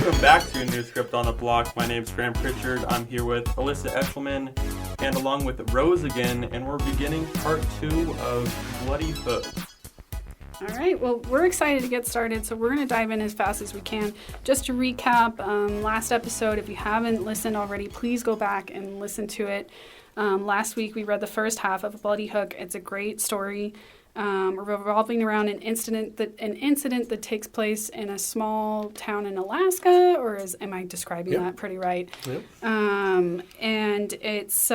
Welcome back to a new script on the block. My name's Graham Pritchard. I'm here with Alyssa Eshelman and along with Roze again, and we're beginning part 2 of Bloody Hook. All right, well, we're excited to get started, so we're going to dive in as fast as we can. Just to recap, last episode, if you haven't listened already, please go back and listen to it. Last week, we read the first half of Bloody Hook. It's a great story revolving around an incident that takes place in a small town in Alaska, or am I describing that pretty right? Yep. And it's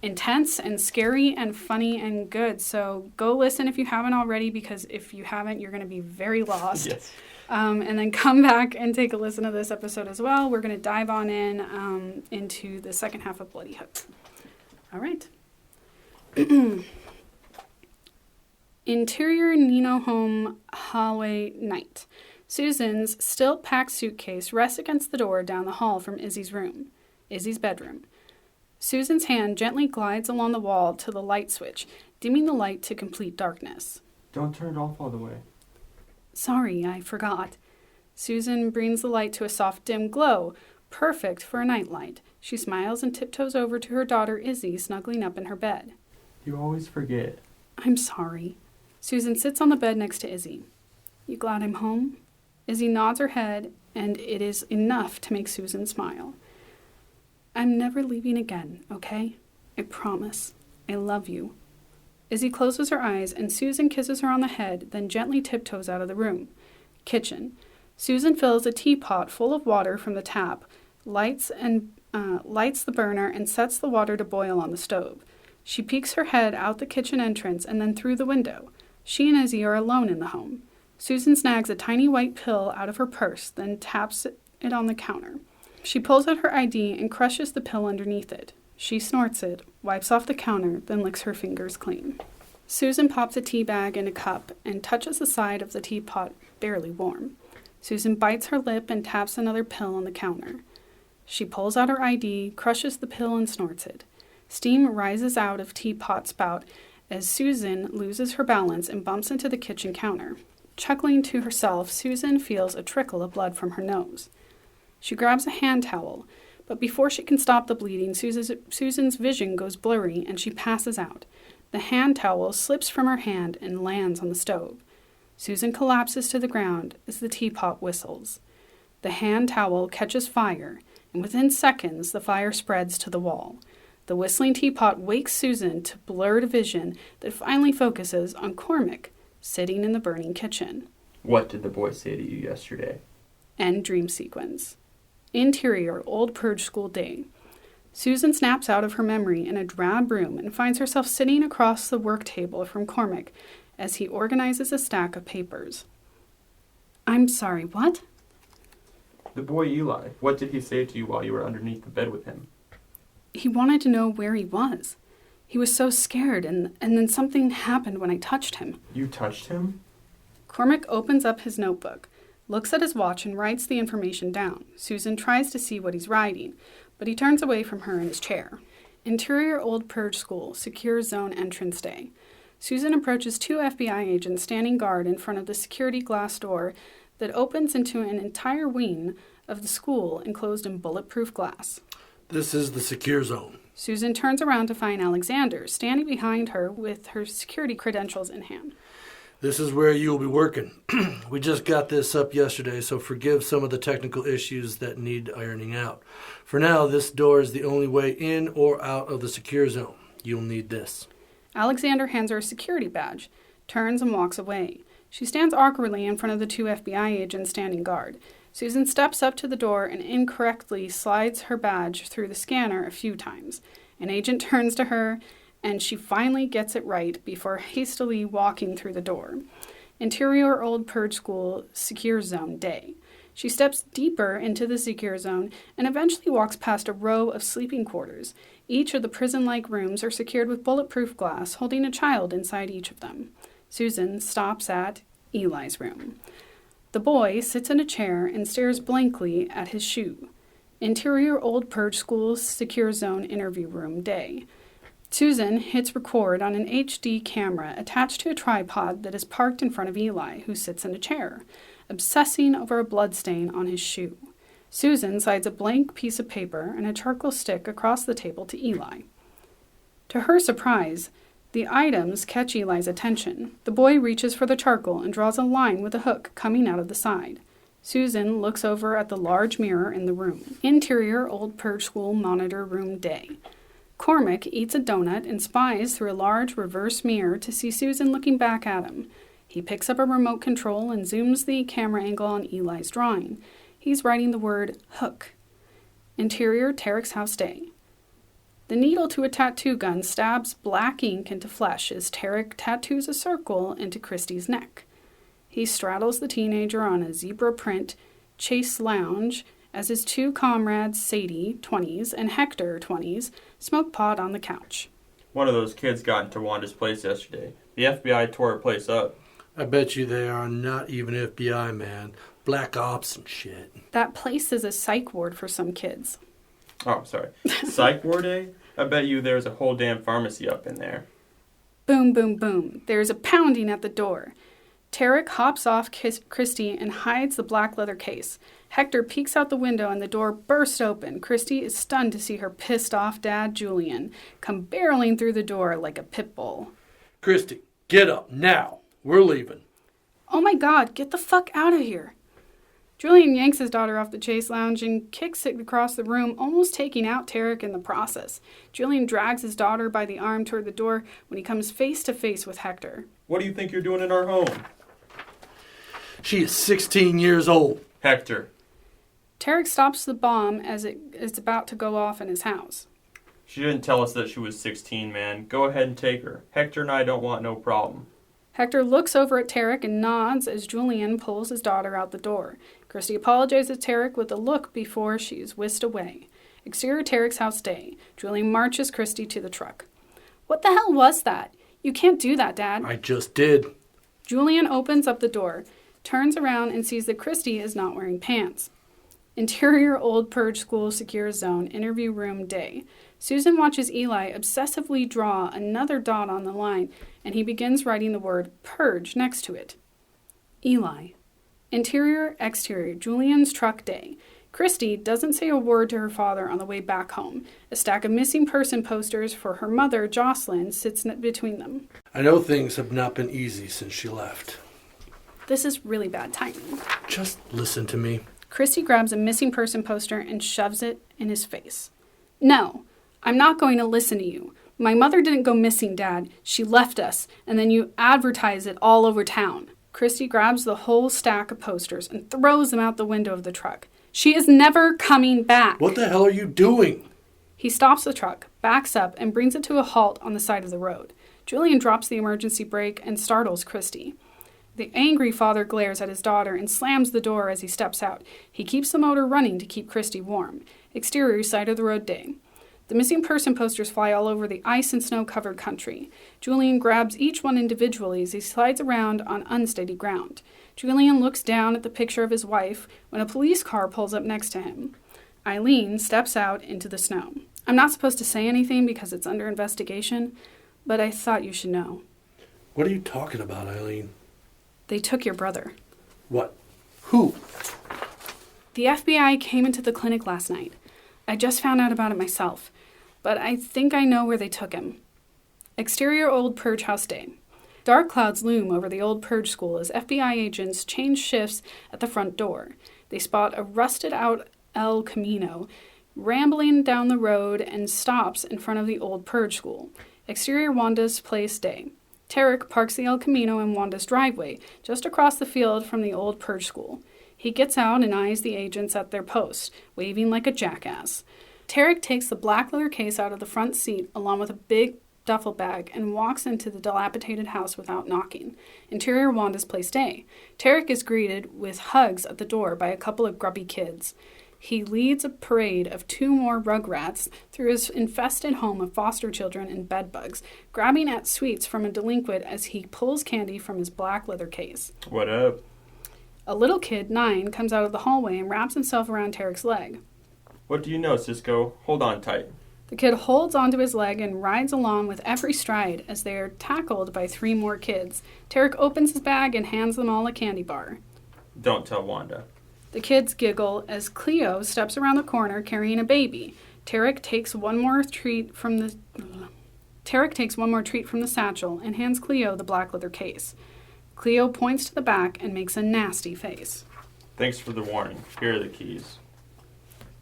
intense and scary and funny and good. So go listen if you haven't already, because if you haven't, you're going to be very lost. Yes. And then come back and take a listen to this episode as well. We're going to dive on into the second half of Bloody Hook. All right. Interior Nino home hallway night. Susan's still packed suitcase rests against the door down the hall from Izzy's bedroom. Susan's hand gently glides along the wall to the light switch, dimming the light to complete darkness. Don't turn it off all the way. Sorry, I forgot. Susan brings the light to a soft dim glow, perfect for a nightlight. She smiles and tiptoes over to her daughter Izzy, snuggling up in her bed. You always forget. I'm sorry. Susan sits on the bed next to Izzy. You glad I'm home? Izzy nods her head, and it is enough to make Susan smile. I'm never leaving again, okay? I promise. I love you. Izzy closes her eyes, and Susan kisses her on the head, then gently tiptoes out of the room. Kitchen. Susan fills a teapot full of water from the tap, lights the burner, and sets the water to boil on the stove. She peeks her head out the kitchen entrance and then through the window. She and Izzy are alone in the home. Susan snags a tiny white pill out of her purse, then taps it on the counter. She pulls out her ID and crushes the pill underneath it. She snorts it, wipes off the counter, then licks her fingers clean. Susan pops a tea bag in a cup and touches the side of the teapot, barely warm. Susan bites her lip and taps another pill on the counter. She pulls out her ID, crushes the pill, and snorts it. Steam rises out of teapot spout as Susan loses her balance and bumps into the kitchen counter. Chuckling to herself, Susan feels a trickle of blood from her nose. She grabs a hand towel, but before she can stop the bleeding, Susan's vision goes blurry and she passes out. The hand towel slips from her hand and lands on the stove. Susan collapses to the ground as the teapot whistles. The hand towel catches fire, and within seconds the fire spreads to the wall. The whistling teapot wakes Susan to blurred vision that finally focuses on Cormac, sitting in the burning kitchen. What did the boy say to you yesterday? End dream sequence. Interior Old Purge School day. Susan snaps out of her memory in a drab room and finds herself sitting across the work table from Cormac as he organizes a stack of papers. I'm sorry, what? The boy Eli. What did he say to you while you were underneath the bed with him? He wanted to know where he was. He was so scared, and then something happened when I touched him. You touched him? Cormac opens up his notebook, looks at his watch, and writes the information down. Susan tries to see what he's writing, but he turns away from her in his chair. Interior Old Purge School, secure zone entrance day. Susan approaches 2 FBI agents standing guard in front of the security glass door that opens into an entire wing of the school enclosed in bulletproof glass. This is the secure zone. Susan turns around to find Alexander standing behind her with her security credentials in hand. This is where you will be working. We just got this up yesterday, so forgive some of the technical issues that need ironing out. For now, this door is the only way in or out of the secure zone. You'll need this. Alexander hands her a security badge, turns and walks away. She stands awkwardly in front of the 2 FBI agents standing guard. Susan steps up to the door and incorrectly slides her badge through the scanner a few times. An agent turns to her, and she finally gets it right before hastily walking through the door. Interior Old Purge School Secure Zone Day. She steps deeper into the secure zone and eventually walks past a row of sleeping quarters. Each of the prison-like rooms are secured with bulletproof glass, holding a child inside each of them. Susan stops at Eli's room. The boy sits in a chair and stares blankly at his shoe. Interior Old Purge School Secure Zone Interview Room Day. Susan hits record on an HD camera attached to a tripod that is parked in front of Eli, who sits in a chair, obsessing over a bloodstain on his shoe. Susan slides a blank piece of paper and a charcoal stick across the table to Eli. To her surprise, the items catch Eli's attention. The boy reaches for the charcoal and draws a line with a hook coming out of the side. Susan looks over at the large mirror in the room. Interior Old Purge School Monitor Room Day. Cormac eats a donut and spies through a large reverse mirror to see Susan looking back at him. He picks up a remote control and zooms the camera angle on Eli's drawing. He's writing the word hook. Interior Tarek's house day. The needle to a tattoo gun stabs black ink into flesh as Tarek tattoos a circle into Christy's neck. He straddles the teenager on a zebra print chase lounge as his two comrades, Sadie, 20s, and Hector, 20s, smoke pot on the couch. One of those kids got into Wanda's place yesterday. The FBI tore her place up. I bet you they are not even FBI, man. Black ops and shit. That place is a psych ward for some kids. Oh, sorry. Psych ward, eh? I bet you there's a whole damn pharmacy up in there. Boom, boom, boom. There's a pounding at the door. Tarek hops off Christy and hides the black leather case. Hector peeks out the window and the door bursts open. Christy is stunned to see her pissed off dad, Julian, come barreling through the door like a pit bull. Christy, get up now. We're leaving. Oh my God, get the fuck out of here. Julian yanks his daughter off the chase lounge and kicks it across the room, almost taking out Tarek in the process. Julian drags his daughter by the arm toward the door when he comes face to face with Hector. What do you think you're doing in our home? She is 16 years old. Hector. Tarek stops the bomb as it's about to go off in his house. She didn't tell us that she was 16, man. Go ahead and take her. Hector and I don't want no problem. Hector looks over at Tarek and nods as Julian pulls his daughter out the door. Christy apologizes to Tarek with a look before she is whisked away. Exterior Tarek's house day. Julian marches Christy to the truck. What the hell was that? You can't do that, Dad. I just did. Julian opens up the door, turns around and sees that Christy is not wearing pants. Interior Old Purge School Secure Zone Interview Room Day. Susan watches Eli obsessively draw another dot on the line, and he begins writing the word purge next to it. Eli. Interior, exterior, Julian's truck day. Christy doesn't say a word to her father on the way back home. A stack of missing person posters for her mother, Jocelyn, sits between them. I know things have not been easy since she left. This is really bad timing. Just listen to me. Christy grabs a missing person poster and shoves it in his face. No, I'm not going to listen to you. My mother didn't go missing, Dad. She left us, and then you advertise it all over town. Christy grabs the whole stack of posters and throws them out the window of the truck. She is never coming back. What the hell are you doing? He stops the truck, backs up, and brings it to a halt on the side of the road. Julian drops the emergency brake and startles Christy. The angry father glares at his daughter and slams the door as he steps out. He keeps the motor running to keep Christy warm. Exterior side of the road day. The missing person posters fly all over the ice and snow-covered country. Julian grabs each one individually as he slides around on unsteady ground. Julian looks down at the picture of his wife when a police car pulls up next to him. Eileen steps out into the snow. I'm not supposed to say anything because it's under investigation, but I thought you should know. What are you talking about, Eileen? They took your brother. What? Who? The FBI came into the clinic last night. I just found out about it myself, but I think I know where they took him. Exterior Old Purge House Day. Dark clouds loom over the Old Purge School as FBI agents change shifts at the front door. They spot a rusted-out El Camino rambling down the road and stops in front of the Old Purge School. Exterior Wanda's Place Day. Tarek parks the El Camino in Wanda's driveway, just across the field from the Old Purge School. He gets out and eyes the agents at their post, waving like a jackass. Tarek takes the black leather case out of the front seat along with a big duffel bag and walks into the dilapidated house without knocking. Interior Wanda's Place Day. Tarek is greeted with hugs at the door by a couple of grubby kids. He leads a parade of two more rugrats through his infested home of foster children and bedbugs, grabbing at sweets from a delinquent as he pulls candy from his black leather case. What up? A little kid, 9, comes out of the hallway and wraps himself around Tarek's leg. What do you know, Cisco? Hold on tight. The kid holds onto his leg and rides along with every stride as they are tackled by 3 more kids. Tarek opens his bag and hands them all a candy bar. Don't tell Wanda. The kids giggle as Cleo steps around the corner carrying a baby. Tarek takes one more treat from the satchel and hands Cleo the black leather case. Cleo points to the back and makes a nasty face. Thanks for the warning. Here are the keys.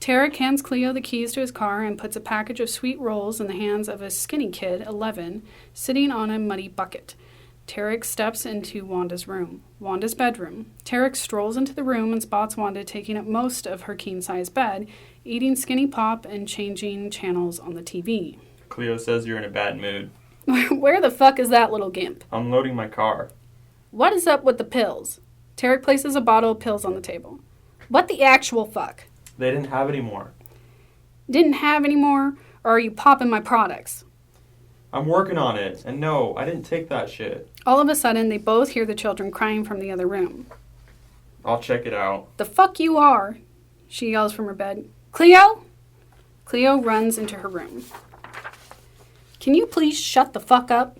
Tarek hands Cleo the keys to his car and puts a package of sweet rolls in the hands of a skinny kid, 11, sitting on a muddy bucket. Tarek steps into Wanda's bedroom. Tarek strolls into the room and spots Wanda taking up most of her king-size bed, eating skinny pop and changing channels on the TV. Cleo says you're in a bad mood. Where the fuck is that little gimp? I'm loading my car. What is up with the pills? Tarek places a bottle of pills on the table. What the actual fuck? They didn't have any more. Didn't have any more? Or are you popping my products? I'm working on it. And no, I didn't take that shit. All of a sudden, they both hear the children crying from the other room. I'll check it out. The fuck you are, she yells from her bed. Cleo? Cleo runs into her room. Can you please shut the fuck up?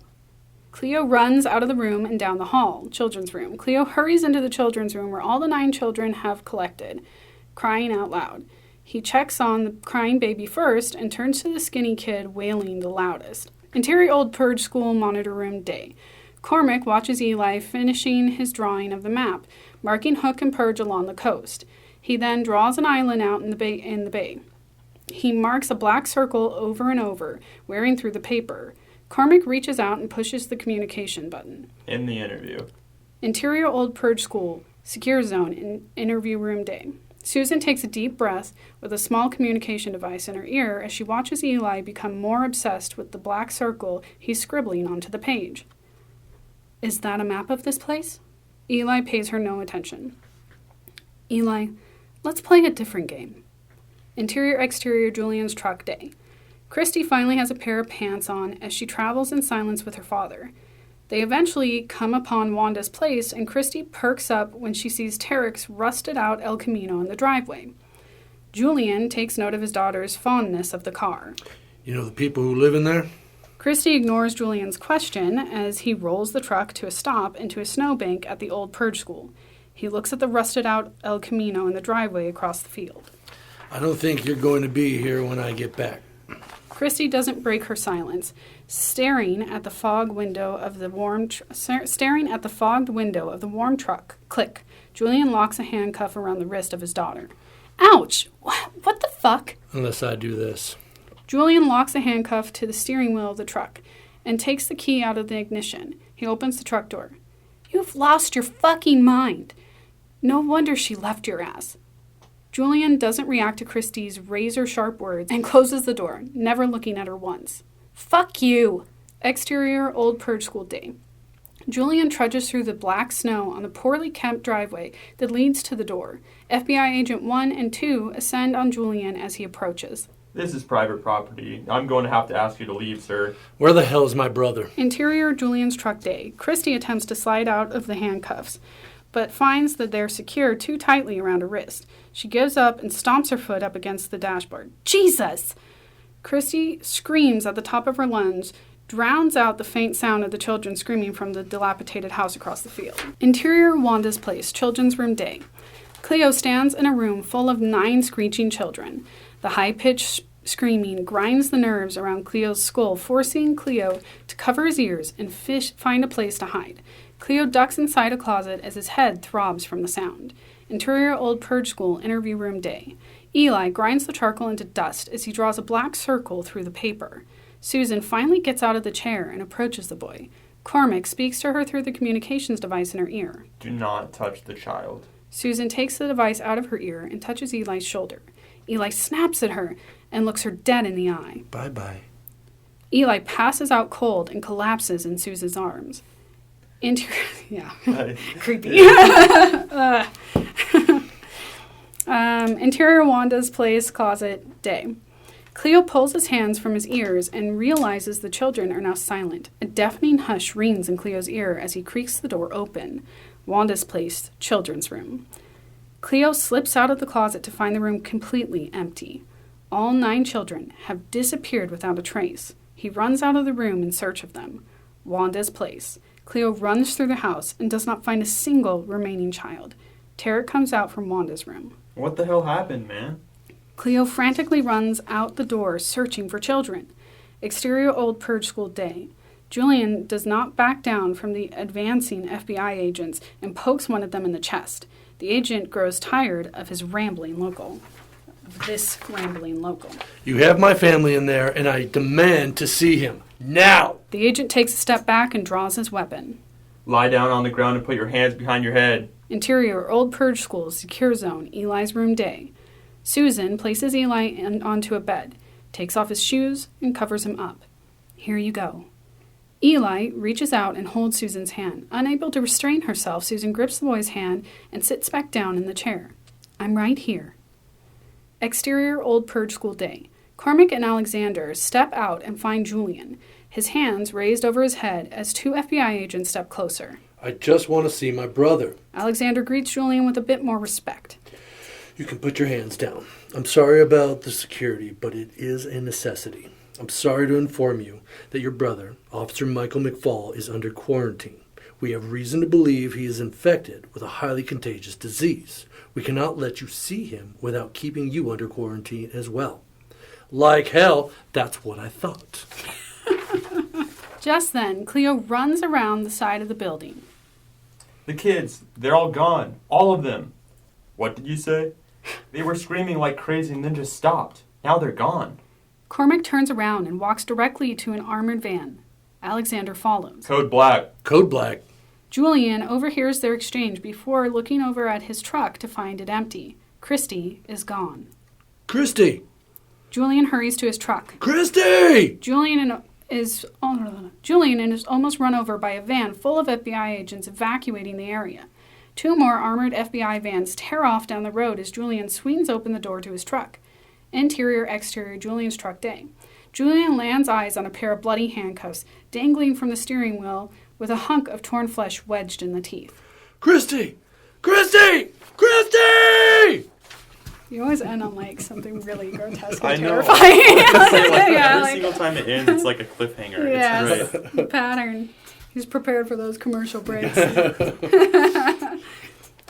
Cleo runs out of the room and down the hall, children's room. Cleo hurries into the children's room where all the 9 children have collected, crying out loud. He checks on the crying baby first and turns to the skinny kid wailing the loudest. Interior Old Purge School Monitor Room Day. Cormac watches Eli finishing his drawing of the map, marking Hook and Purge along the coast. He then draws an island out in the bay. He marks a black circle over and over, wearing through the paper. Cormac reaches out and pushes the communication button. In the interview. Interior Old Purge School, Secure Zone, in Interview Room Day. Susan takes a deep breath with a small communication device in her ear as she watches Eli become more obsessed with the black circle he's scribbling onto the page. Is that a map of this place? Eli pays her no attention. Eli, let's play a different game. Interior-exterior Julian's truck day. Christy finally has a pair of pants on as she travels in silence with her father. They eventually come upon Wanda's place, and Christy perks up when she sees Tarek's rusted-out El Camino in the driveway. Julian takes note of his daughter's fondness of the car. You know the people who live in there? Christy ignores Julian's question as he rolls the truck to a stop into a snowbank at the old Purge School. He looks at the rusted-out El Camino in the driveway across the field. I don't think you're going to be here when I get back. Christy doesn't break her silence, staring at the fogged window of the warm truck. Click. Julian locks a handcuff around the wrist of his daughter. Ouch! What the fuck? Unless I do this. Julian locks a handcuff to the steering wheel of the truck and takes the key out of the ignition. He opens the truck door. You've lost your fucking mind. No wonder she left your ass. Julian doesn't react to Christy's razor-sharp words and closes the door, never looking at her once. Fuck you! Exterior Old Purge School Day. Julian trudges through the black snow on the poorly kept driveway that leads to the door. FBI Agent 1 and 2 ascend on Julian as he approaches. This is private property. I'm going to have to ask you to leave, sir. Where the hell is my brother? Interior Julian's truck day. Christy attempts to slide out of the handcuffs, but finds that they're secured too tightly around her wrist. She gives up and stomps her foot up against the dashboard. Jesus! Christy screams at the top of her lungs, drowns out the faint sound of the children screaming from the dilapidated house across the field. Interior Wanda's place, Children's Room Day. Cleo stands in a room full of 9 screeching children. The high-pitched screaming grinds the nerves around Cleo's skull, forcing Cleo to cover his ears and find a place to hide. Cleo ducks inside a closet as his head throbs from the sound. Interior Old Purge School Interview Room Day. Eli grinds the charcoal into dust as he draws a black circle through the paper. Susan finally gets out of the chair and approaches the boy. Cormac speaks to her through the communications device in her ear. Do not touch the child. Susan takes the device out of her ear and touches Eli's shoulder. Eli snaps at her and looks her dead in the eye. Bye-bye. Eli passes out cold and collapses in Susan's arms. Creepy. Interior Wanda's place closet day. Cleo pulls his hands from his ears and realizes the children are now silent. A deafening hush rings in Cleo's ear as he creaks the door open. Wanda's place, children's room. Cleo slips out of the closet to find the room completely empty. All 9 children have disappeared without a trace. He runs out of the room in search of them. Wanda's place. Cleo runs through the house and does not find a single remaining child. Tarek comes out from Wanda's room. What the hell happened, man? Cleo frantically runs out the door, searching for children. Exterior Old Purge School day. Julian does not back down from the advancing FBI agents and pokes one of them in the chest. The agent grows tired of this rambling local. You have my family in there, and I demand to see him. Now! The agent takes a step back and draws his weapon. Lie down on the ground and put your hands behind your head. Interior Old Purge School, secure zone, Eli's room day. Susan places Eli onto a bed, takes off his shoes, and covers him up. Here you go. Eli reaches out and holds Susan's hand. Unable to restrain herself, Susan grips the boy's hand and sits back down in the chair. I'm right here. Exterior Old Purge School day. Cormac and Alexander step out and find Julian, his hands raised over his head as two FBI agents step closer. I just want to see my brother. Alexander greets Julian with a bit more respect. You can put your hands down. I'm sorry about the security, but it is a necessity. I'm sorry to inform you that your brother, Officer Michael McFall, is under quarantine. We have reason to believe he is infected with a highly contagious disease. We cannot let you see him without keeping you under quarantine as well. Like hell, that's what I thought. Just then, Cleo runs around the side of the building. The kids, they're all gone. All of them. What did you say? They were screaming like crazy and then just stopped. Now they're gone. Cormac turns around and walks directly to an armored van. Alexander follows. Code black. Code black. Julian overhears their exchange before looking over at his truck to find it empty. Christy is gone. Christy! Julian hurries to his truck. Christy! Julian is almost run over by a van full of FBI agents evacuating the area. Two more armored FBI vans tear off down the road as Julian swings open the door to his truck. Interior, exterior, Julian's truck day. Julian lands eyes on a pair of bloody handcuffs dangling from the steering wheel with a hunk of torn flesh wedged in the teeth. Christy! Christy! Christy! You always end on like something really grotesque I and know. terrifying. Every single time it ends, it's like a cliffhanger. Yes, It's great. pattern. He's prepared for those commercial breaks.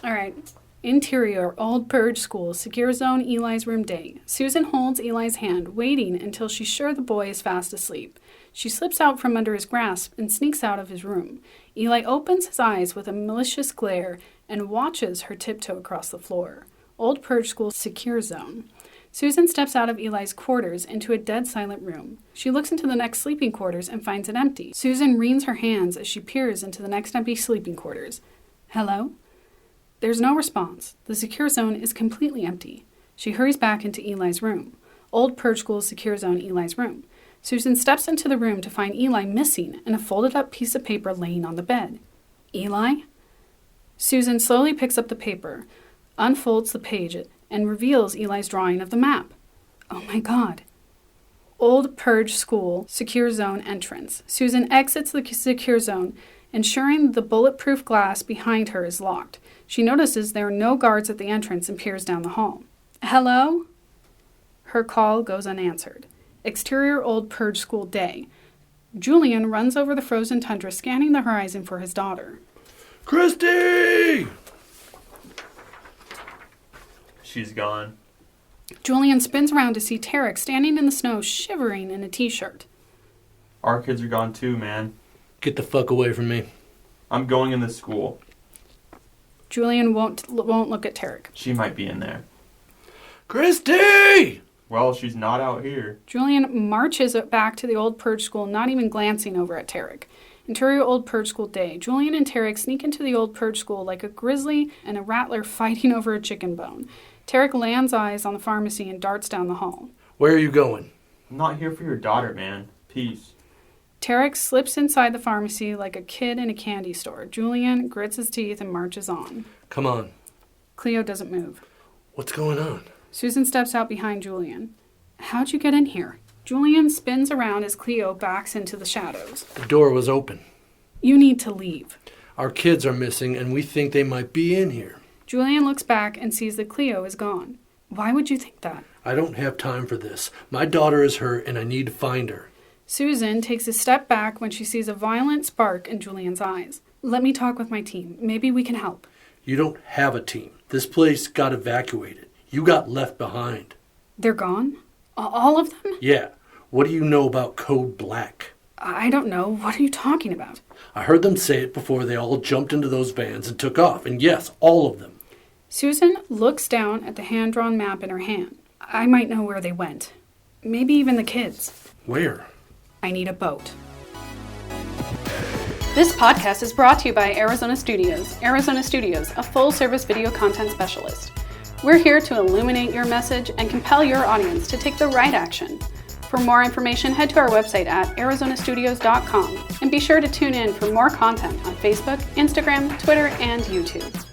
All right. Interior, Old Purge School, secure zone, Eli's room day. Susan holds Eli's hand, waiting until she's sure the boy is fast asleep. She slips out from under his grasp and sneaks out of his room. Eli opens his eyes with a malicious glare and watches her tiptoe across the floor. Old Purge School, secure zone. Susan steps out of Eli's quarters into a dead silent room. She looks into the next sleeping quarters and finds it empty. Susan wrings her hands as she peers into the next empty sleeping quarters. Hello? There's no response. The secure zone is completely empty. She hurries back into Eli's room. Old Purge School, secure zone, Eli's room. Susan steps into the room to find Eli missing and a folded up piece of paper laying on the bed. Eli? Susan slowly picks up the paper, unfolds the page, and reveals Eli's drawing of the map. Oh my God. Old Purge School, secure zone entrance. Susan exits the secure zone, ensuring the bulletproof glass behind her is locked. She notices there are no guards at the entrance and peers down the hall. Hello? Her call goes unanswered. Exterior, Old Purge School day. Julian runs over the frozen tundra, scanning the horizon for his daughter. Christy! She's gone. Julian spins around to see Tarek standing in the snow, shivering in a t-shirt. Our kids are gone too, man. Get the fuck away from me. I'm going in this school. Julian won't look at Tarek. She might be in there. Christy! Well, she's not out here. Julian marches back to the Old Purge School, not even glancing over at Tarek. Interior, Old Purge School day. Julian and Tarek sneak into the Old Purge School like a grizzly and a rattler fighting over a chicken bone. Tarek lands eyes on the pharmacy and darts down the hall. Where are you going? I'm not here for your daughter, man. Peace. Tarek slips inside the pharmacy like a kid in a candy store. Julian grits his teeth and marches on. Come on. Cleo doesn't move. What's going on? Susan steps out behind Julian. How'd you get in here? Julian spins around as Cleo backs into the shadows. The door was open. You need to leave. Our kids are missing and we think they might be in here. Julian looks back and sees that Cleo is gone. Why would you think that? I don't have time for this. My daughter is hurt and I need to find her. Susan takes a step back when she sees a violent spark in Julian's eyes. Let me talk with my team. Maybe we can help. You don't have a team. This place got evacuated. You got left behind. They're gone? All of them? Yeah. What do you know about Code Black? I don't know. What are you talking about? I heard them say it before they all jumped into those vans and took off. And yes, all of them. Susan looks down at the hand-drawn map in her hand. I might know where they went. Maybe even the kids. Where? I need a boat. This podcast is brought to you by Arizona Studios. Arizona Studios, a full-service video content specialist. We're here to illuminate your message and compel your audience to take the right action. For more information, head to our website at arizonastudios.com and be sure to tune in for more content on Facebook, Instagram, Twitter, and YouTube.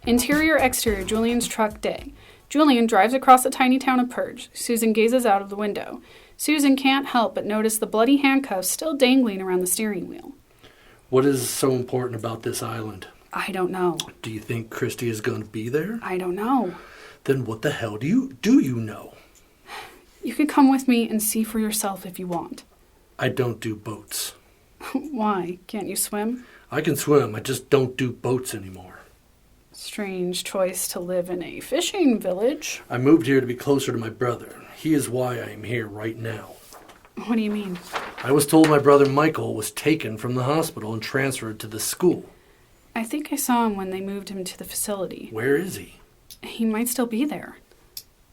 Interior-exterior Julian's truck day. Julian drives across the tiny town of Purge. Susan gazes out of the window. Susan can't help but notice the bloody handcuffs still dangling around the steering wheel. What is so important about this island? I don't know. Do you think Christy is going to be there? I don't know. Then what the hell do you know? You could come with me and see for yourself if you want. I don't do boats. Why? Can't you swim? I can swim. I just don't do boats anymore. Strange choice to live in a fishing village. I moved here to be closer to my brother. He is why I am here right now. What do you mean? I was told my brother Michael was taken from the hospital and transferred to the school. I think I saw him when they moved him to the facility. Where is he? He might still be there.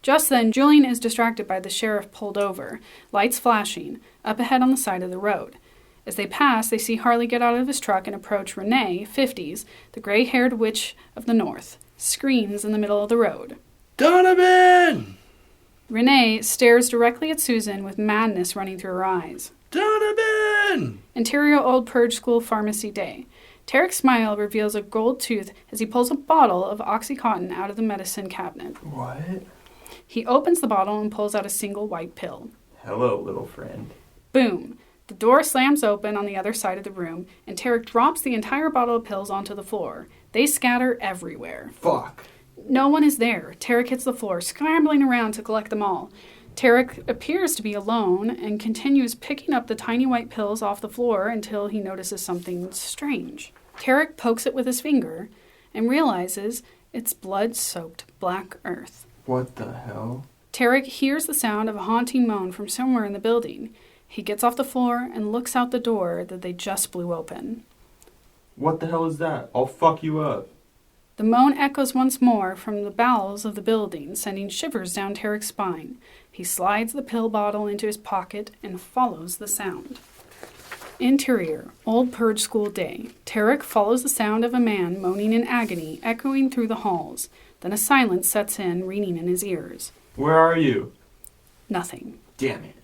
Just then, Julian is distracted by the sheriff pulled over, lights flashing, up ahead on the side of the road. As they pass, they see Harley get out of his truck and approach Renee, 50s, the gray-haired witch of the north, screams in the middle of the road. Donovan! Renee stares directly at Susan with madness running through her eyes. Donovan! Interior Old Purge School Pharmacy Day. Tarek's smile reveals a gold tooth as he pulls a bottle of Oxycontin out of the medicine cabinet. What? He opens the bottle and pulls out a single white pill. Hello, little friend. Boom! The door slams open on the other side of the room, and Tarek drops the entire bottle of pills onto the floor. They scatter everywhere. Fuck. No one is there. Tarek hits the floor, scrambling around to collect them all. Tarek appears to be alone and continues picking up the tiny white pills off the floor until he notices something strange. Tarek pokes it with his finger and realizes it's blood-soaked black earth. What the hell? Tarek hears the sound of a haunting moan from somewhere in the building. He gets off the floor and looks out the door that they just blew open. What the hell is that? I'll fuck you up. The moan echoes once more from the bowels of the building, sending shivers down Tarek's spine. He slides the pill bottle into his pocket and follows the sound. Interior, Old Purge School Day. Tarek follows the sound of a man moaning in agony, echoing through the halls. Then a silence sets in, ringing in his ears. Where are you? Nothing. Damn it.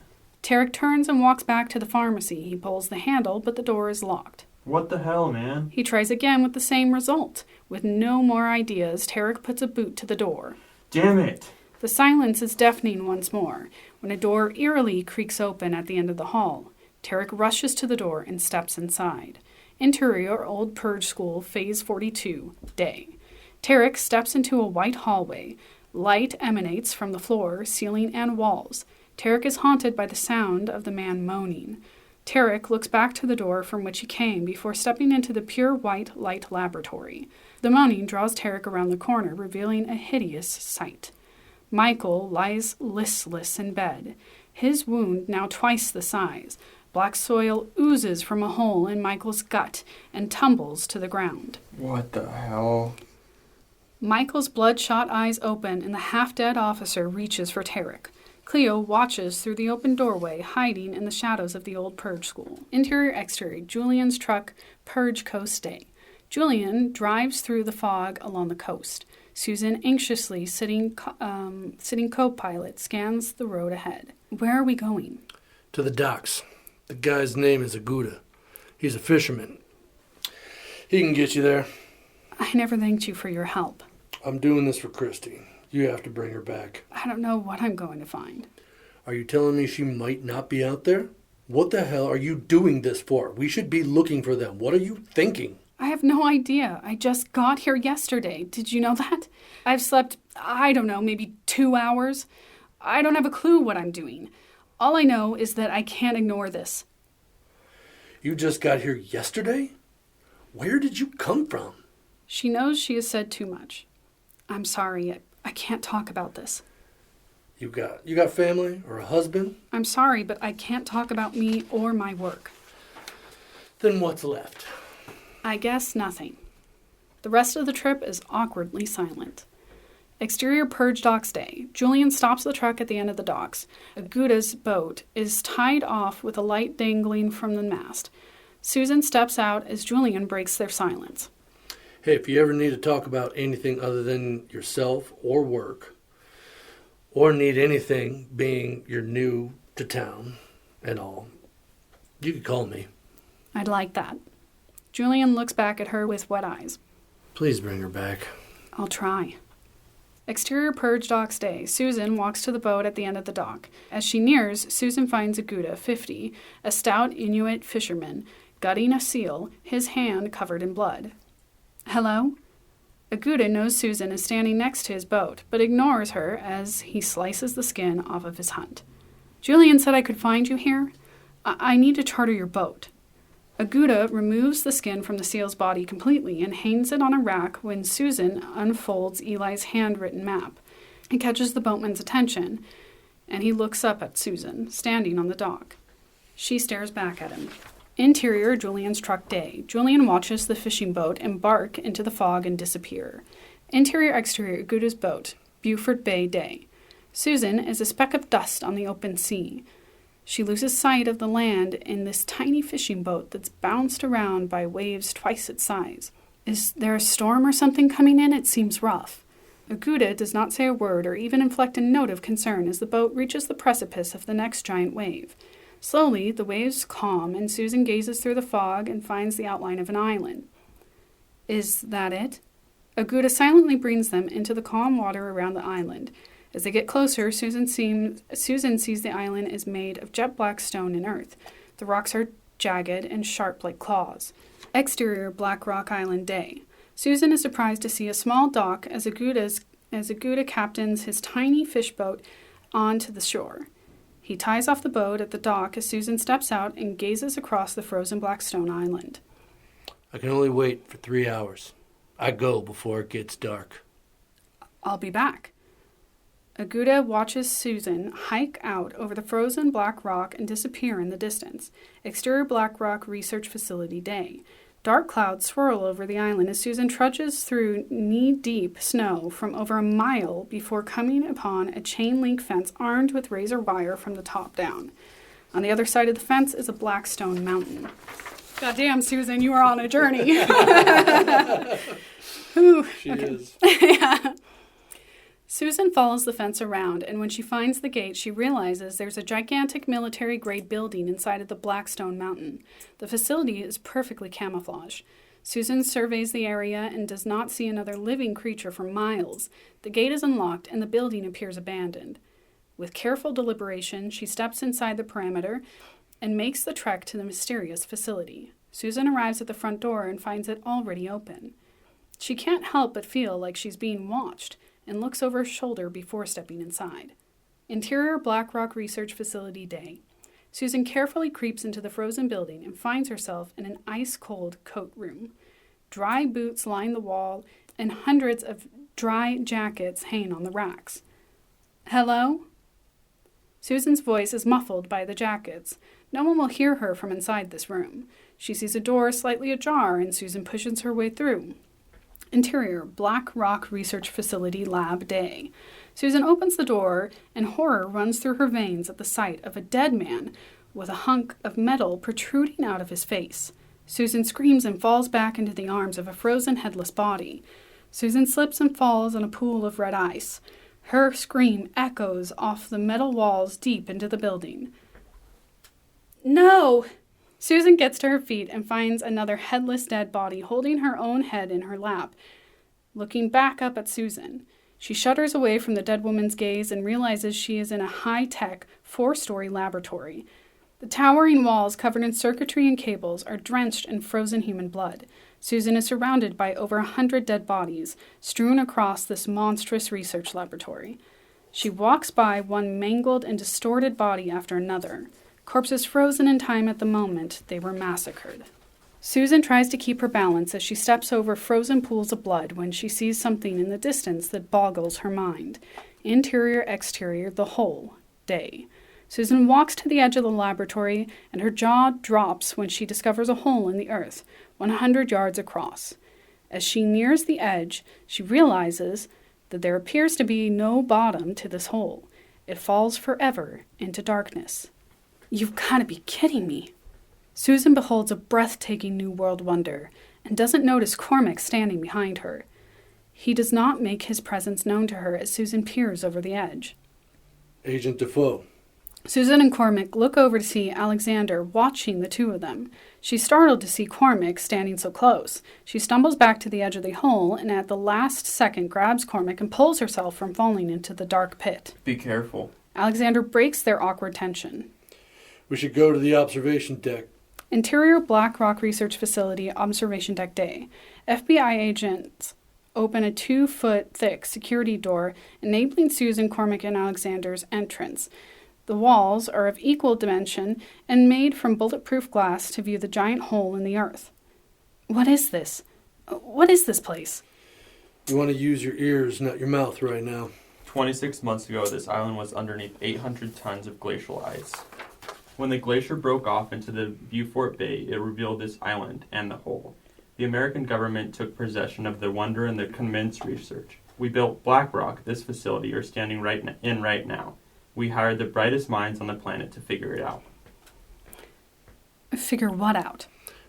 Tarek turns and walks back to the pharmacy. He pulls the handle, but the door is locked. What the hell, man? He tries again with the same result. With no more ideas, Tarek puts a boot to the door. Damn it. The silence is deafening once more, when a door eerily creaks open at the end of the hall. Tarek rushes to the door and steps inside. Interior Old Purge School, Phase 42, Day. Tarek steps into a white hallway. Light emanates from the floor, ceiling, and walls. Tarek is haunted by the sound of the man moaning. Tarek looks back to the door from which he came before stepping into the pure white light laboratory. The moaning draws Tarek around the corner, revealing a hideous sight. Michael lies listless in bed, his wound now twice the size. Black soil oozes from a hole in Michael's gut and tumbles to the ground. What the hell? Michael's bloodshot eyes open and the half-dead officer reaches for Tarek. Cleo watches through the open doorway, hiding in the shadows of the Old Purge School. Interior-exterior, Julian's truck, Purge Coast Day. Julian drives through the fog along the coast. Susan, anxiously sitting co-pilot, scans the road ahead. Where are we going? To the docks. The guy's name is Aguda. He's a fisherman. He can get you there. I never thanked you for your help. I'm doing this for Christy. You have to bring her back. I don't know what I'm going to find. Are you telling me she might not be out there? What the hell are you doing this for? We should be looking for them. What are you thinking? I have no idea. I just got here yesterday. Did you know that? I've slept, I don't know, maybe 2 hours. I don't have a clue what I'm doing. All I know is that I can't ignore this. You just got here yesterday? Where did you come from? She knows she has said too much. I'm sorry, I can't talk about this. You got family or a husband? I'm sorry, but I can't talk about me or my work. Then what's left? I guess nothing. The rest of the trip is awkwardly silent. Exterior Purge Docks Day. Julian stops the truck at the end of the docks. Aguda's boat is tied off with a light dangling from the mast. Susan steps out as Julian breaks their silence. Hey, if you ever need to talk about anything other than yourself or work, or need anything being you're new to town and all, you can call me. I'd like that. Julian looks back at her with wet eyes. Please bring her back. I'll try. Exterior Purge Docks Day. Susan walks to the boat at the end of the dock. As she nears, Susan finds Aguda, 50, a stout Inuit fisherman, gutting a seal, his hand covered in blood. Hello? Aguda knows Susan is standing next to his boat, but ignores her as he slices the skin off of his hunt. Julian said I could find you here. I need to charter your boat. Aguda removes the skin from the seal's body completely and hangs it on a rack when Susan unfolds Eli's handwritten map. It catches the boatman's attention, and he looks up at Susan, standing on the dock. She stares back at him. Interior Julian's truck day. Julian watches the fishing boat embark into the fog and disappear. Exterior Aguda's boat. Beaufort Bay day. Susan is a speck of dust on the open sea. She loses sight of the land in this tiny fishing boat that's bounced around by waves twice its size. Is there a storm or something coming in? It seems rough. Aguda does not say a word or even inflect a note of concern as the boat reaches the precipice of the next giant wave. Slowly, the waves calm, and Susan gazes through the fog and finds the outline of an island. Is that it? Aguda silently brings them into the calm water around the island. As they get closer, Susan sees the island is made of jet black stone and earth. The rocks are jagged and sharp like claws. Exterior Black Rock Island day. Susan is surprised to see a small dock as Aguda captains his tiny fish boat onto the shore. He ties off the boat at the dock as Susan steps out and gazes across the frozen black stone island. I can only wait for 3 hours. I go before it gets dark. I'll be back. Aguda watches Susan hike out over the frozen black rock and disappear in the distance. Exterior Black Rock Research Facility day. Dark clouds swirl over the island as Susan trudges through knee-deep snow from over a mile before coming upon a chain-link fence armed with razor wire from the top down. On the other side of the fence is a black stone mountain. Goddamn, Susan, you are on a journey. Ooh, She is. Yeah. Susan follows the fence around, and when she finds the gate, she realizes there's a gigantic military-grade building inside of the black stone mountain. The facility is perfectly camouflaged. Susan surveys the area and does not see another living creature for miles. The gate is unlocked, and the building appears abandoned. With careful deliberation, she steps inside the perimeter and makes the trek to the mysterious facility. Susan arrives at the front door and finds it already open. She can't help but feel like she's being watched, and looks over her shoulder before stepping inside. Interior Black Rock Research Facility day. Susan carefully creeps into the frozen building and finds herself in an ice-cold coat room. Dry boots line the wall, and hundreds of dry jackets hang on the racks. Hello? Susan's voice is muffled by the jackets. No one will hear her from inside this room. She sees a door slightly ajar, and Susan pushes her way through. Interior Black Rock Research Facility lab day. Susan opens the door, and horror runs through her veins at the sight of a dead man with a hunk of metal protruding out of his face. Susan screams and falls back into the arms of a frozen headless body. Susan slips and falls in a pool of red ice. Her scream echoes off the metal walls deep into the building. No! Susan gets to her feet and finds another headless dead body holding her own head in her lap, looking back up at Susan. She shudders away from the dead woman's gaze and realizes she is in a high-tech, 4-story laboratory. The towering walls covered in circuitry and cables are drenched in frozen human blood. Susan is surrounded by over 100 dead bodies strewn across this monstrous research laboratory. She walks by one mangled and distorted body after another. Corpses frozen in time at the moment they were massacred. Susan tries to keep her balance as she steps over frozen pools of blood when she sees something in the distance that boggles her mind. Interior, exterior, the whole day. Susan walks to the edge of the laboratory, and her jaw drops when she discovers a hole in the earth, 100 yards across. As she nears the edge, she realizes that there appears to be no bottom to this hole. It falls forever into darkness. You've got to be kidding me. Susan beholds a breathtaking new world wonder and doesn't notice Cormac standing behind her. He does not make his presence known to her as Susan peers over the edge. Agent Defoe. Susan and Cormac look over to see Alexander watching the two of them. She's startled to see Cormac standing so close. She stumbles back to the edge of the hole and at the last second grabs Cormac and pulls herself from falling into the dark pit. Be careful. Alexander breaks their awkward tension. We should go to the observation deck. Interior Black Rock Research Facility Observation Deck Day. FBI agents open a 2-foot-thick security door, enabling Susan, Cormac, and Alexander's entrance. The walls are of equal dimension and made from bulletproof glass to view the giant hole in the earth. What is this? What is this place? You want to use your ears, not your mouth right now. 26 months ago, this island was underneath 800 tons of glacial ice. When the glacier broke off into the Beaufort Bay, it revealed this island and the hole. The American government took possession of the wonder and the commenced research. We built Black Rock, this facility you're standing right now. We hired the brightest minds on the planet to figure it out. Figure what out?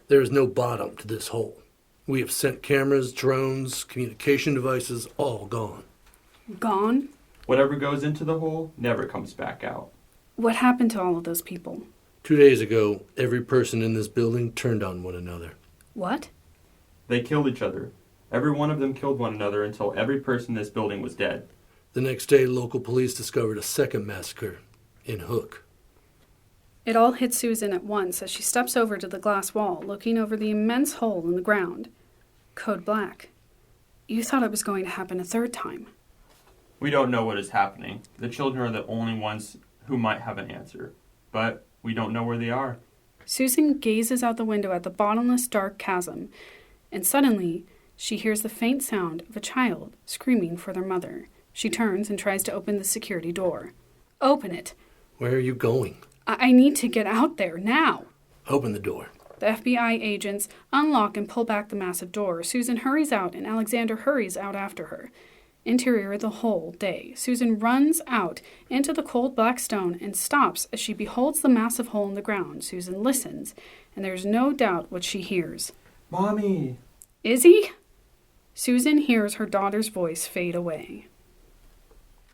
There is no bottom to this hole. We have sent cameras, drones, communication devices, all gone. Gone? Whatever goes into the hole never comes back out. What happened to all of those people? 2 days ago, every person in this building turned on one another. What? They killed each other. Every one of them killed one another until every person in this building was dead. The next day, local police discovered a second massacre in Hook. It all hits Susan at once as she steps over to the glass wall, looking over the immense hole in the ground. Code Black. You thought it was going to happen a third time. We don't know what is happening. The children are the only ones who might have an answer. But we don't know where they are. Susan gazes out the window at the bottomless dark chasm, and suddenly she hears the faint sound of a child screaming for their mother. She turns and tries to open the security door. Open it. Where are you going? I need to get out there, now. Open the door. The FBI agents unlock and pull back the massive door. Susan hurries out, and Alexander hurries out after her. Interior the whole day. Susan runs out into the cold black stone and stops as she beholds the massive hole in the ground. Susan listens, and there's no doubt what she hears. Mommy! Izzy? Susan hears her daughter's voice fade away.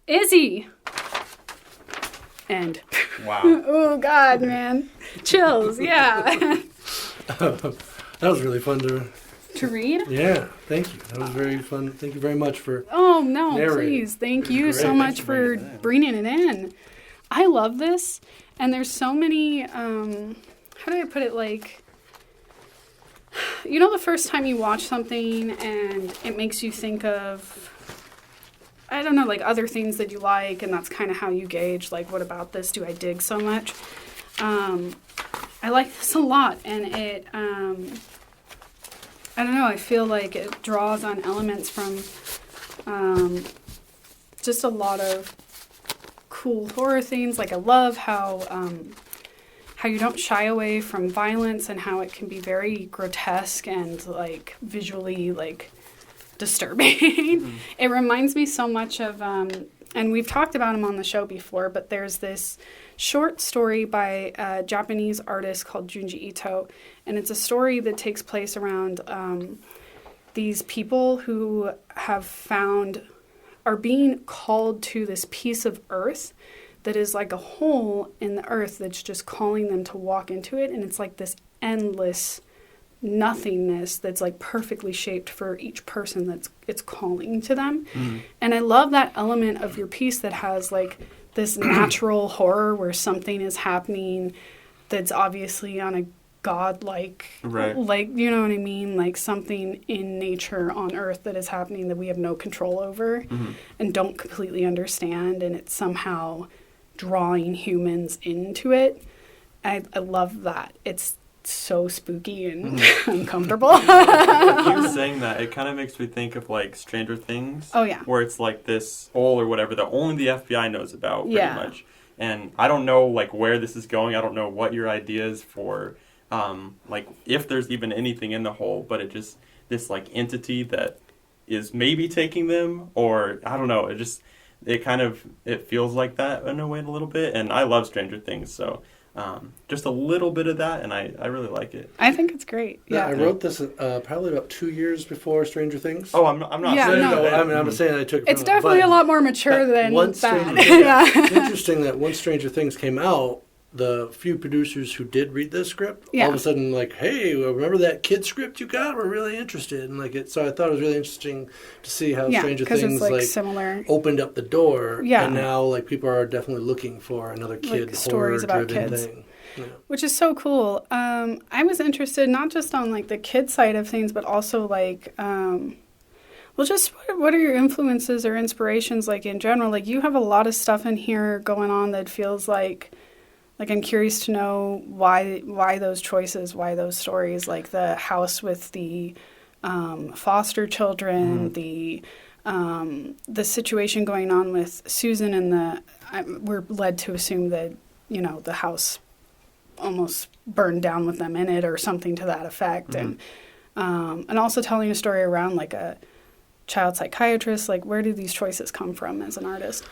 Izzy! End. Wow. Oh, God, man. Chills, yeah. That was really fun To read? Yeah, thank you. That was very fun. Thank you very much for... Oh, no, narrating. please. Thank you Great. so Thanks much for bringing it in. I love this, and there's so many, how do I put it, like... You know the first time you watch something and it makes you think of, I don't know, like other things that you like, and that's kind of how you gauge, like, what about this do I dig so much? I like this a lot, and it, I don't know, I feel like it draws on elements from just a lot of cool horror things. Like, I love how you don't shy away from violence and how it can be very grotesque and, like, visually, like, disturbing. Mm-hmm. It reminds me so much of, and we've talked about him on the show before, but there's this short story by a Japanese artist called Junji Ito, and it's a story that takes place around these people who are being called to this piece of earth that is like a hole in the earth that's just calling them to walk into it, and it's like this endless nothingness that's like perfectly shaped for each person that's it's calling to them. Mm-hmm. And I love that element of your piece that has like this natural horror where something is happening that's obviously on a godlike, right, like, you know what I mean, like something in nature on earth that is happening that we have no control over. Mm-hmm. And don't completely understand, and it's somehow drawing humans into it. I love that. It's so spooky and uncomfortable. You saying that, it kind of makes me think of like Stranger Things. Oh, yeah. Where it's like this hole or whatever that only the FBI knows about, pretty Yeah. much. And I don't know like where this is going. I don't know what your idea is for, like if there's even anything in the hole, but it just this like entity that is maybe taking them, or I don't know. It feels like that in a way a little bit. And I love Stranger Things, so. Just a little bit of that, and I really like it. I think it's great. Yeah, I wrote this probably about 2 years before Stranger Things. Oh, I'm not Yeah, saying no. that. I'm saying I took. it's definitely a lot more mature than once Stranger that. Things, Yeah. It's interesting that once Stranger Things came out, the few producers who did read this script, all of a sudden, like, hey, remember that kid script you got? We're really interested, and like it. So I thought it was really interesting to see how Stranger Things it's like similar. opened up the door, Yeah. and now like people are definitely looking for another kid Like, stories about horror-driven kids. thing. Yeah. Which is so cool. I was interested not just on like the kid side of things, but also like, just what are your influences or inspirations like in general? Like you have a lot of stuff in here going on that feels like I'm curious to know why those choices, why those stories, like the house with the foster children, the situation going on with Susan and we're led to assume that the house almost burned down with them in it or something to that effect. And also telling a story around like a child psychiatrist, like where do these choices come from as an artist?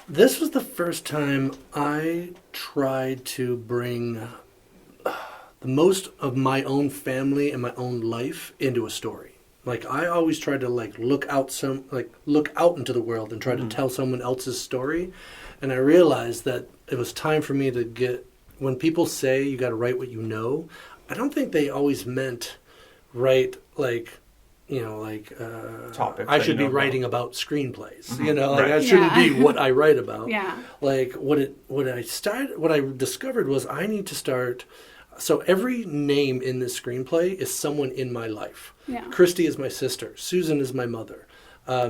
This was the first time I tried to bring the most of my own family and my own life into a story. Like I always tried to like look out into the world and try to tell someone else's story. And I realized that it was time for me to get, when people say you got to write what you know, I don't think they always meant write like, Topics I should be writing about screenplays. That shouldn't be what I write about. Yeah. Like what I discovered was I need to start. So every name in this screenplay is someone in my life. Yeah. Christy is my sister. Susan is my mother.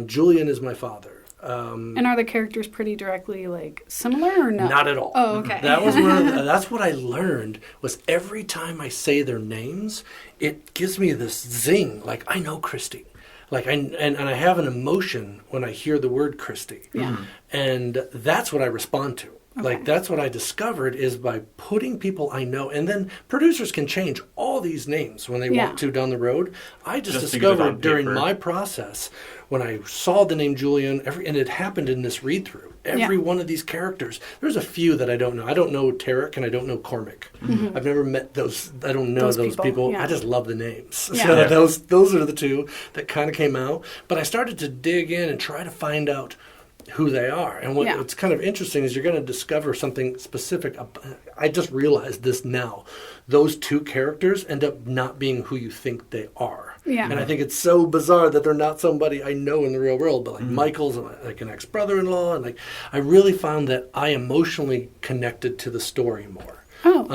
Julian is my father. And are the characters pretty directly like similar or no? Not at all. Oh, okay. That was that's what I learned was every time I say their names, it gives me this zing. Like I know Christy. Like and I have an emotion when I hear the word Christy. Yeah. And that's what I respond to. Okay. Like that's what I discovered is by putting people I know, and then producers can change all these names when they want to down the road. I just discovered during my process when I saw the name Julian, and it happened in this read through. Every one of these characters, there's a few that I don't know. I don't know Tarek and I don't know Cormac. Mm-hmm. I've never met those. I don't know those people. Yeah. I just love the names. Yeah. So those are the two that kind of came out. But I started to dig in and try to find out who they are. And what's kind of interesting is you're going to discover something specific. I just realized this now. Those two characters end up not being who you think they are. Yeah. And I think it's so bizarre that they're not somebody I know in the real world, but like Michael's like an ex-brother-in-law. And like I really found that I emotionally connected to the story more. Oh,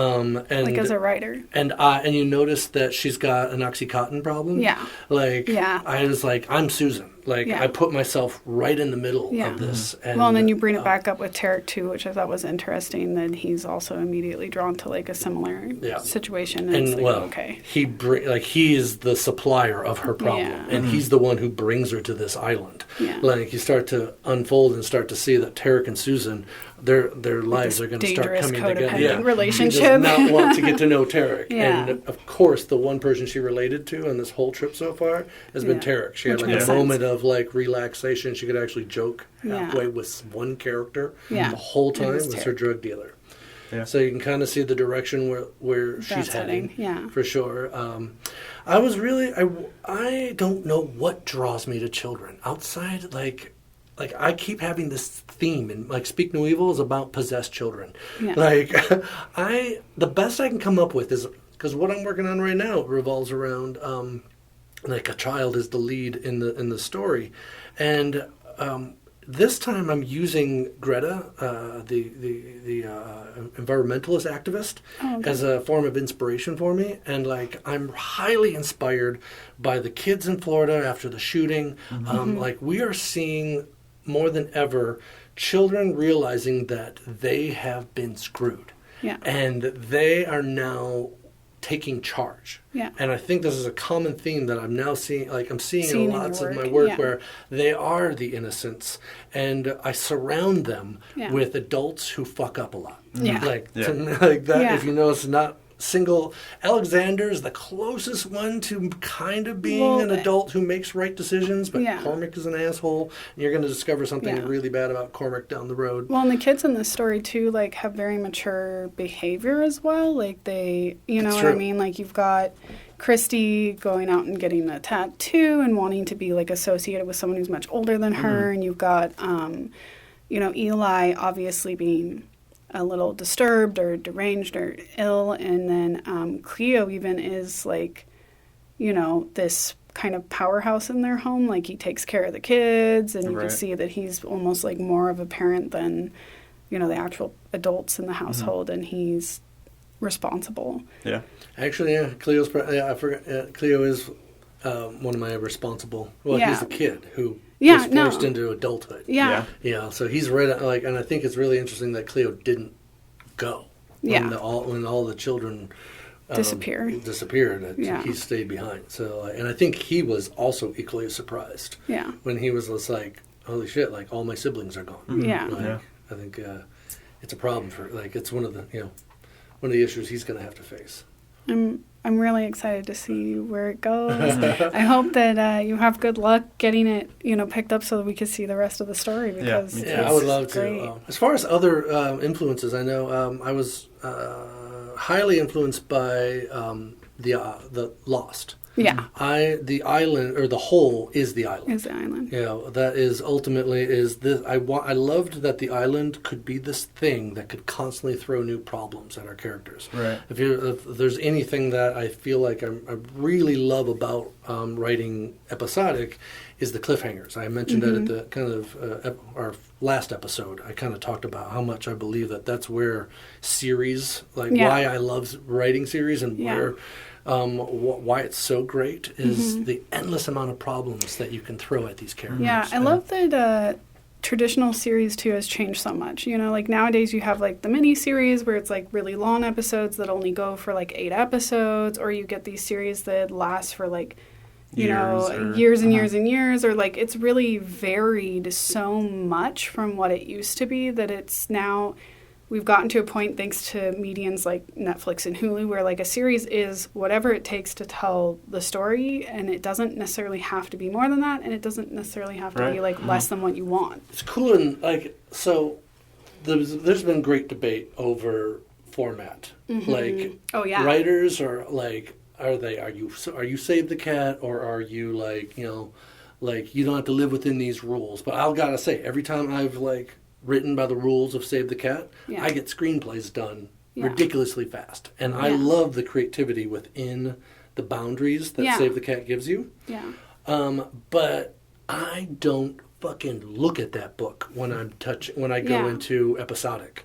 and like as a writer. And you notice that she's got an Oxycontin problem. Yeah. Like, I was like, I'm Susan. Like, I put myself right in the middle of this. And, and then you bring it back up with Tarek, too, which I thought was interesting, that he's also immediately drawn to, like, a similar situation. And it's like, okay. He is the supplier of her problem. Yeah. And he's the one who brings her to this island. Yeah. Like, you start to unfold and start to see that Tarek and Susan, their lives are going to start coming together. Yeah. Relationship. She does not want to get to know Tarek. Yeah. And, of course, the one person she related to on this whole trip so far has been Tarek. She had like a moment of like relaxation. She could actually joke halfway with one character the whole time was her drug dealer. Yeah. So you can kind of see the direction where she's heading. Yeah. For sure. I don't know what draws me to children outside like I keep having this theme, and like Speak No Evil is about possessed children. Yeah. Like the best I can come up with is, because what I'm working on right now revolves around like a child is the lead in the story, and this time I'm using Greta, the environmentalist activist, as a form of inspiration for me. And like I'm highly inspired by the kids in Florida after the shooting. Like we are seeing more than ever children realizing that they have been screwed. Yeah. And they are now taking charge. Yeah. And I think this is a common theme that I'm now seeing, like I'm seeing Seen in in lots your of my work, work yeah. where they are the innocents, and I surround them Yeah. with adults who fuck up a lot. Yeah. Like, Yeah. like that, Yeah. if you notice, not single. Alexander is the closest one to kind of being an adult who makes right decisions, but Yeah. Cormac is an asshole, and you're going to discover something Yeah. really bad about Cormac down the road. Well, and the kids in this story too, like, have very mature behavior as well. Like, they, you know That's what I true. mean? Like, you've got Christy going out and getting a tattoo and wanting to be like associated with someone who's much older than her, and you've got, you know, Eli obviously being a little disturbed or deranged or ill, and then Cleo even is like, you know, this kind of powerhouse in their home. Like, he takes care of the kids, and you can Right. see that he's almost like more of a parent than, you know, the actual adults in the household, and he's responsible. Yeah. Actually, yeah, Cleo's. I forgot. Cleo is one of my responsible. Well, Yeah. he's the kid who Yeah, was forced no. into adulthood. Yeah. Yeah, so he's right. Like, and I think it's really interesting that Cleo didn't go. Yeah. When all the children Disappeared. Disappeared. Yeah. He stayed behind. So, and I think he was also equally surprised Yeah. when he was just like, "Holy shit! Like, all my siblings are gone." Yeah. Like, Yeah. I think it's a problem for, like, it's one of the one of the issues he's going to have to face. I'm really excited to see where it goes. I hope that you have good luck getting it, you know, picked up so that we can see the rest of the story, because me too. Yeah, I it's would love great. to. As far as other influences, I know I was highly influenced by the Lost. Yeah, The island, or the whole is the island. is the island. Yeah, that is ultimately is this. I loved that the island could be this thing that could constantly throw new problems at our characters. Right. If there's anything that I feel like I really love about writing episodic, is the cliffhangers. I mentioned that at the kind of our last episode. I kind of talked about how much I believe that that's where series, like Yeah. why I love writing series, and Yeah. where why it's so great is the endless amount of problems that you can throw at these characters. Yeah, I love that traditional series too has changed so much. You know, like nowadays you have like the mini series where it's like really long episodes that only go for like 8 episodes, or you get these series that last for like, you know, years and years and years, or like it's really varied so much from what it used to be that it's now we've gotten to a point, thanks to mediums like Netflix and Hulu, where like a series is whatever it takes to tell the story, and it doesn't necessarily have to be more than that, and it doesn't necessarily have to be like less than what you want. It's cool, and like, so there's been great debate over format. Like, Oh yeah. writers are like, are you Save the Cat, or are you like, like you don't have to live within these rules? But I've got to say, every time I've like written by the rules of Save the Cat, Yeah. I get screenplays done Yeah. ridiculously fast, and I Yeah. love the creativity within the boundaries that Yeah. Save the Cat gives you. Yeah. But I don't fucking look at that book when I go Yeah. into episodic.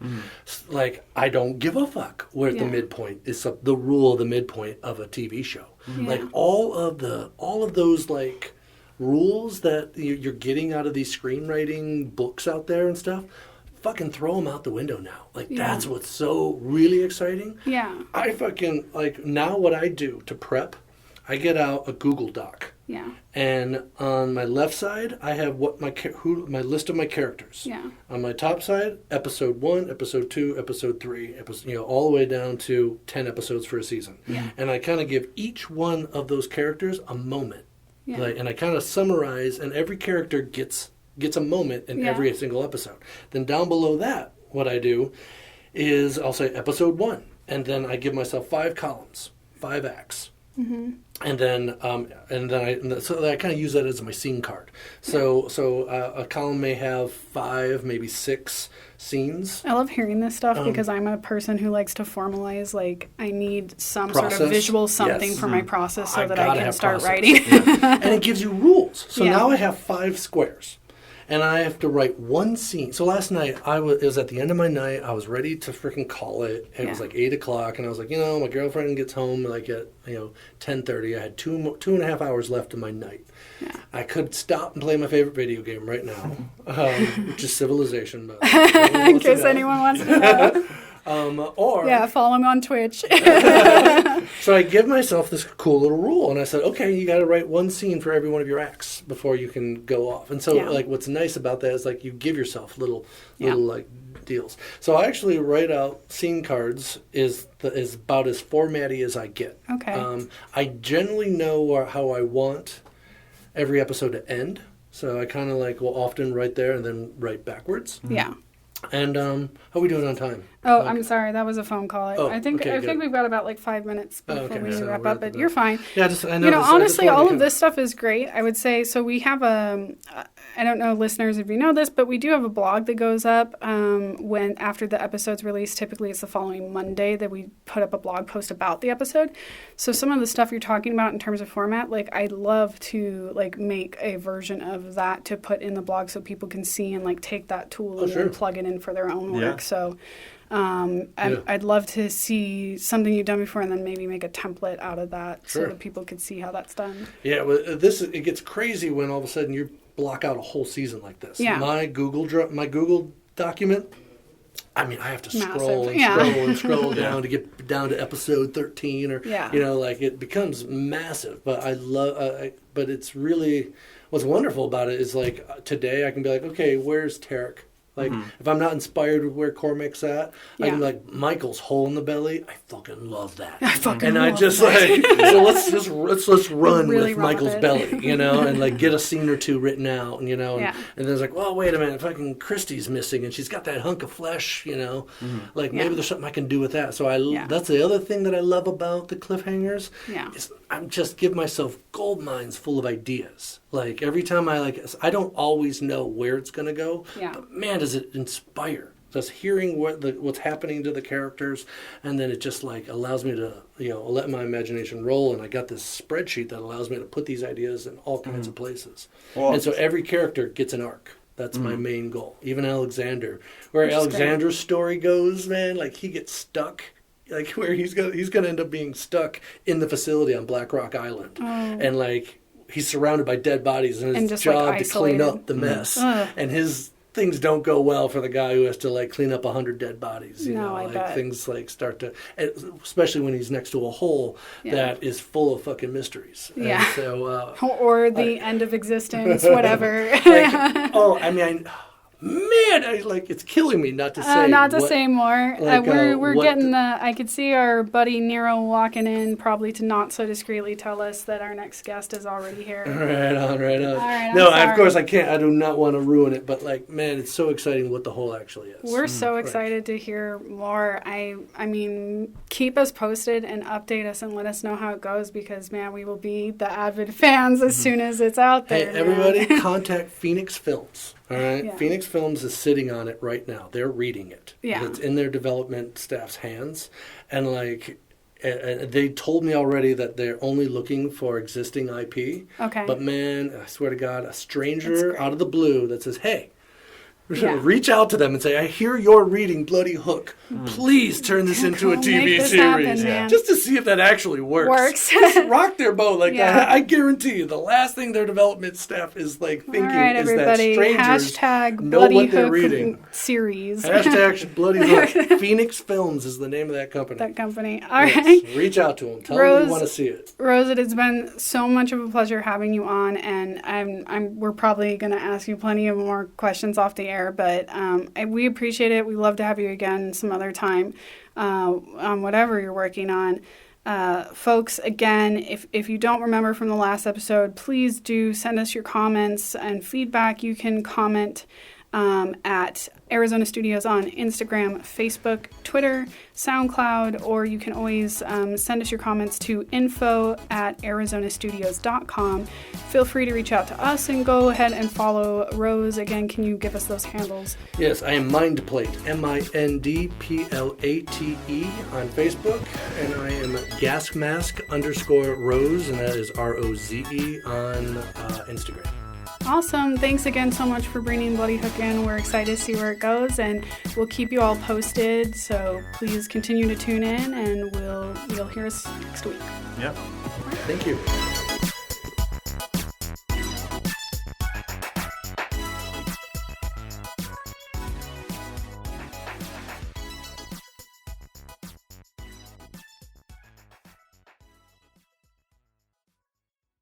Like, I don't give a fuck where the Yeah. midpoint is. The rule of the midpoint of a TV show. Yeah. Like all of those like rules that you're getting out of these screenwriting books out there and stuff, fucking throw them out the window now. Like, that's what's so really exciting. Yeah. I fucking, like, now what I do to prep, I get out a Google Doc. Yeah. And on my left side, I have my list of my characters. Yeah. On my top side, episode 1, episode 2, episode 3, all the way down to 10 episodes for a season. Yeah. And I kind of give each one of those characters a moment. Yeah. And I kind of summarize, and every character gets a moment in Yeah. every single episode. Then down below that, what I do is I'll say episode 1, and then I give myself 5 columns, 5 acts. Mm-hmm. And then I kind of use that as my scene card. So a column may have 5, maybe 6 scenes. I love hearing this stuff because I'm a person who likes to formalize, like, I need some sort Process? of visual something Yes. for my process so I that I gotta can have start process. writing. And it gives you rules. So Yeah. now I have 5 squares. And I have to write one scene. So last night, it was at the end of my night. I was ready to freaking call it. It was like 8 o'clock. And I was like, my girlfriend gets home like at 10:30. I had 2.5 hours left in my night. Yeah. I could stop and play my favorite video game right now, which is Civilization. But In case anyone wants to know. Or Yeah, follow him on Twitch. so I give myself this cool little rule, and I said, okay, you got to write one scene for every one of your acts before you can go off. And so, like, what's nice about that is like you give yourself little like deals. So I actually write out scene cards is about as formatty as I get. Okay. I generally know how I want every episode to end. So I kind of like will often write there and then write backwards. Yeah. And how are we doing on time? Oh, I'm sorry. That was a phone call. I think okay, good. we've got about like 5 minutes before we so wrap we're up, but you're fine. Yeah, I know. Honestly, all of this stuff is great. I would say, so we have I don't know, listeners, if you know this, but we do have a blog that goes up when after the episode's released. Typically, it's the following Monday that we put up a blog post about the episode. So some of the stuff you're talking about in terms of format, like I'd love to like make a version of that to put in the blog so people can see and like take that tool and then plug it in for their own work. Yeah. So I'd love to see something you've done before and then maybe make a template out of that so that people could see how that's done. Yeah, well, it gets crazy when all of a sudden you block out a whole season like this. Yeah. My Google document, I mean, I have to scroll and scroll down to get down to episode 13 or, like it becomes massive. But I love, but it's really, what's wonderful about it is like today I can be like, okay, where's Tarek? Like, if I'm not inspired with where Cormac's at, I can be like, Michael's hole in the belly. I fucking love that. I just like, so let's run really with Michael's belly, and like get a scene or two written out, and then it's like, well, wait a minute, fucking Christy's missing, and she's got that hunk of flesh, like maybe there's something I can do with that. So that's the other thing that I love about the cliffhangers. Is I just give myself gold mines full of ideas. Like every time I don't always know where it's gonna go, but man, does it inspire? Just hearing what's happening to the characters, and then it just like allows me to let my imagination roll. And I got this spreadsheet that allows me to put these ideas in all kinds of places. Well, and so every character gets an arc. That's my main goal. Even Alexander, where Alexander's story goes, man, like he gets stuck. Like where he's gonna end up being stuck in the facility on Black Rock Island, and like he's surrounded by dead bodies, and his job to clean up the mess, and his things don't go well for the guy who has to like clean up 100 dead bodies. I bet. Things like start to, especially when he's next to a hole that is full of fucking mysteries. Yeah. And so, or the end of existence, whatever. Man, it's killing me not to say. Not to say more. Like, we're getting I could see our buddy Nero walking in, probably to not so discreetly tell us that our next guest is already here. Right on. All right, No, of course I can't. I do not want to ruin it, but like, man, it's so exciting what the whole actually is. We're so excited to hear more. I mean, keep us posted and update us and let us know how it goes because, man, we will be the avid fans as soon as it's out there. Hey, everybody, contact Phoenix Films. All right, Phoenix Films is sitting on it right now. They're reading it. Yeah, it's in their development staff's hands, and like they told me already that they're only looking for existing IP. Okay, but man, I swear to God, a stranger out of the blue that says, "Hey." Reach out to them and say, I hear you're reading Bloody Hook. Please turn this into a TV series. Just to see if that actually works. Just rock their boat. Like I guarantee you, the last thing their development staff is like thinking is everybody. that strangers know Bloody what they're Hook reading. Series. Hashtag Bloody Hook. Phoenix Films is the name of that company. All right. Reach out to them. Tell them you want to see it. Roze, it has been so much of a pleasure having you on, and we're probably going to ask you plenty of more questions off the air. But we appreciate it. We love to have you again some other time on whatever you're working on. Folks, again, if you don't remember from the last episode, please do send us your comments and feedback. You can comment at Arizona Studios on Instagram, Facebook, Twitter, SoundCloud, or you can always send us your comments to info@arizonastudios.com. Feel free to reach out to us and go ahead and follow Roze. Again, can you give us those handles? Yes, I am Mindplate, MINDPLATE on Facebook, and I am gasmask_Roze, and that is ROZE on Instagram. Awesome. Thanks again so much for bringing Bloody Hook in. We're excited to see where it goes, and we'll keep you all posted. So please continue to tune in, and you'll hear us next week. Yep. Thank you.